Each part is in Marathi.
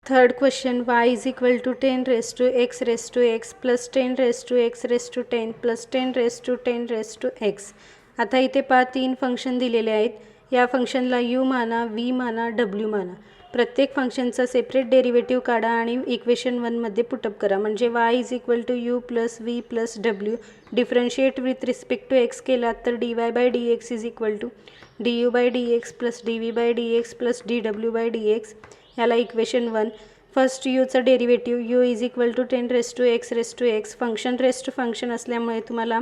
Third question, y is equal to 10 raised to x plus 10 raised to x raised to 10 plus 10 raised to 10 raised to x. आता इथे पहा 3 फंक्शन दिलेले आहेत. या फंक्शनला u माना, v माना, w माना. प्रत्येक फंक्शनचा सेपरेट डेरिव्हेटिव्ह काढा आणि इक्वेशन 1 मध्ये पुटअप करा. म्हणजे y is equal to u plus v plus w. Differentiate with respect to x केला तर dy by dx is equal to du by dx plus dv by dx plus dw by dx. याला इक्वेशन 1. फर्स्ट यूचा derivative u is equal to 10 raise to X. Function raise to function असल्यामुळे तुम्हाला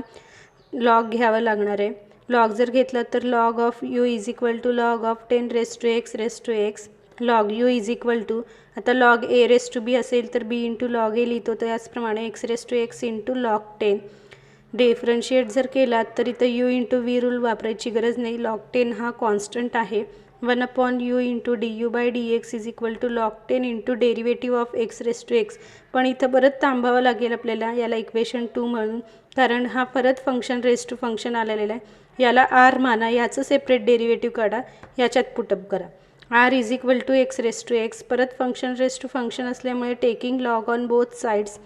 लॉग घ्यावं लागणार आहे. लॉग जर घेतला तर log of u is equal to log of 10 raise to X. Log u is equal to, आता log a raise to b असेल तर b इंटू लॉग a लिहितो, तर याचप्रमाणे x raise to X into log 10. Differentiate जर केला तर इथं u इंटू v रूल वापरायची गरज नाही. लॉग 10 हा कॉन्स्टंट आहे. 1 upon U into du by dx is equal to log 10 into derivative of x raise to X. पण इथं परत थांबावं लागेल आपल्याला याला इक्वेशन 2 म्हणून, कारण हा परत फंक्शन रेस टू फंक्शन आलेला आहे. याला r माना, याचं सेपरेट डेरिव्हेटिव्ह काढा, याच्यात पुटअप करा. r is equal to x raise to X. परत फंक्शन रेस टू फंक्शन असल्यामुळे taking log on both sides.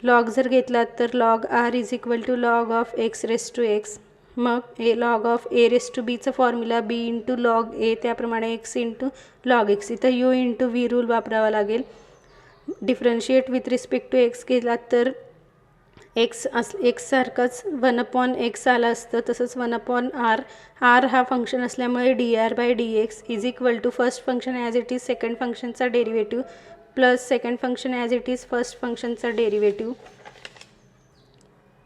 Log जर घेतला तर log r is equal to log of x raise to X. मग A log of A raise to बीचा formula B into log A, त्याप्रमाणे एक्स इंटू लॉग एक्स. इथं यू इंटू व्ही रूल वापरावा लागेल. Differentiate with respect to X केला तर एक्स सारखंच 1 अपॉन एक्स आलं असतं, तसंच 1 अपॉन आर. आर हा फंक्शन असल्यामुळे D R by D X is equal to first function as it is second फंक्शनचा derivative plus second function as it is first फंक्शनचा derivative.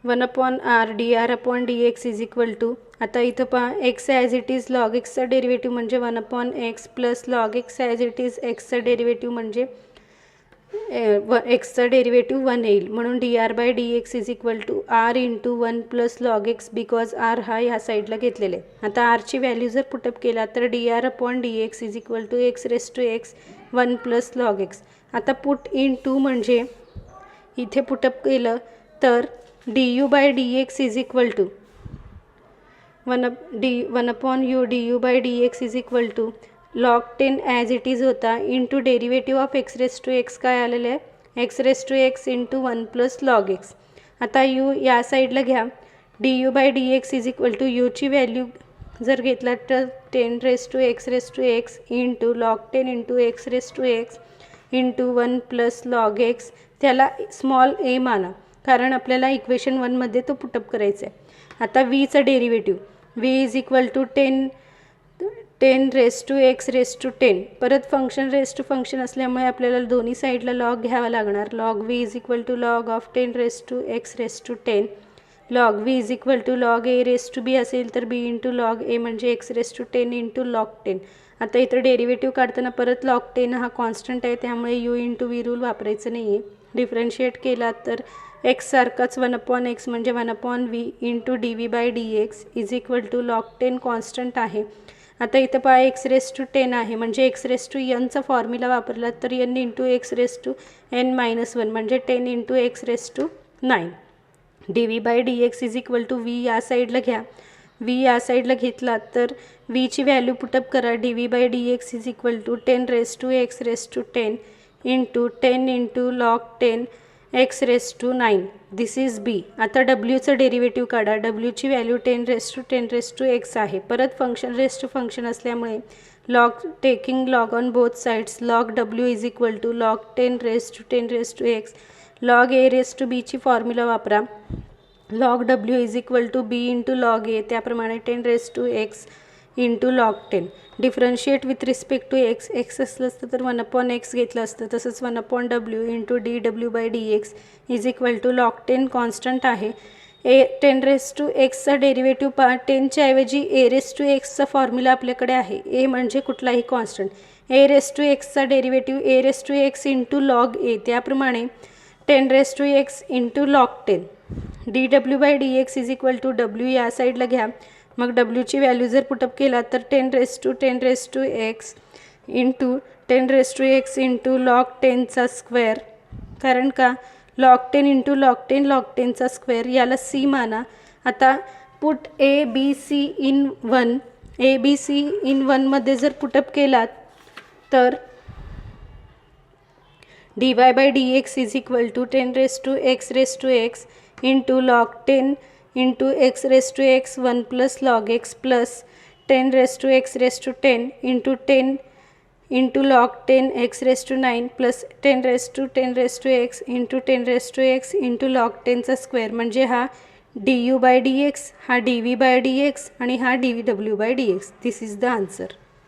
1 upon R D R upon D X is equal to, आता इथं पहा X as it is log एक्सचा डेरिव्हेटिव्ह म्हणजे 1 upon X plus log X as it is एक्सचा डेरिव्हेटिव्ह म्हणजे एक्सचा डेरिव्हेटिव्ह 1 येईल. म्हणून D R by D X is equal to R into 1 plus log X, because R हा ह्या साईडला घेतलेला आहे. आता आरची व्हॅल्यू जर पुटअप केला तर D R upon D X is equal to X raise to X 1 plus log X. आता पुट इन टू म्हणजे इथे पुटअप केलं तर du by D X is equal to 1 upon U du by D X is equal to log 10 as it is होता into derivative of X raise to X काय आलेलं आहे X raise to X into 1 plus log X. आता यू या साईडला घ्या. du by D X is equal to यूची व्हॅल्यू जर घेतला तर 10 raise to X into log 10 into X raise to X into 1 plus log X. त्याला स्मॉल ए माना, कारण आपल्याला इक्वेशन 1 मध्ये तो पुटअप करायचा आहे. आता व्हीचा derivative V is equal to 10 raise to X raise to 10. परत फंक्शन रेस टू फंक्शन असल्यामुळे आपल्याला दोन्ही साईडला लॉग घ्यावा लागणार. Log V is equal to log of 10 raise to X raise to 10. Log V is equal to log A raise to B असेल तर बी इंटू लॉग ए म्हणजे X raise to 10 into log 10. आता इथं डेरिव्हेटिव्ह काढताना परत लॉग 10 हा कॉन्स्टंट आहे, त्यामुळे यू इंटू व्ही रूल वापरायचं नाही आहे. डिफरन्शिएट केला तर एक्स सारखाच 1 अपॉन एक्स म्हणजे 1 upon V into D V by D X is equal to log 10 constant आहे. आता इथं पहा एक्स रेस टू 10 आहे, म्हणजे एक्स रेस टू एनचा फॉर्म्युला वापरला तर N into X raise to N minus 1 म्हणजे 10 into X raise to 9. D V by D X is equal to V या साईडला घ्या. व्ही या साईडला घेतला तर व्हीची व्हॅल्यू पुटअप करा. D V by D X is equal to 10 raise to X raise to 10 into 10 into log 10 X raise to 9. This is B. आता डब्ल्यूचं डेरिव्हेटिव्ह काढा. डब्ल्यूची व्हॅल्यू 10 रेस टू एक्स आहे. परत फंक्शन रेस टू फंक्शन असल्यामुळे log taking log on both sides. Log W is equal to log 10 raise to X. Log A raise to बीची फॉर्म्युला वापरा. Log W is equal to B into log A, त्याप्रमाणे 10 raise to X into log 10. Differentiate with respect to X. X असलं असतं तर 1 अपॉन एक्स घेतलं असतं, तसंच 1 upon W into D W by D X is equal to log 10 constant आहे. 10 रेस टू एक्सचा डेरिव्हेटिव्ह पहा. 10च्या ऐवजी ए रेस टू एक्सचा फॉर्म्युला आपल्याकडे आहे. ए म्हणजे कुठलाही कॉन्स्टंट. ए रेस टू एक्सचा derivative A raise to X into log A, त्याप्रमाणे 10 raise to X into log 10. D W by D X is equal to W या साईडला घ्या. मग डब्ल्यूची व्हॅल्यू जर पुटअप केला तर 10 raise to X into 10 raise to X into log 10चा स्क्वेअर. कारण का लॉग 10 इंटू लॉग 10चा स्क्वेअर, याला सी माना. आता put A B C in 1. A B C in 1 मध्ये जर पुटअप केलात तर dy by dx is equal to 10 raised to x into log 10 into x raised to x 1 plus log x plus 10 raised to x raised to 10 into 10 into log 10 x raised to 9 plus 10 raised to x into 10 raised to x into log 10 चा स्क्वेअर, म्हणजे हा du by dx, हा dv by dx आणि हा dw by dx. This is the answer.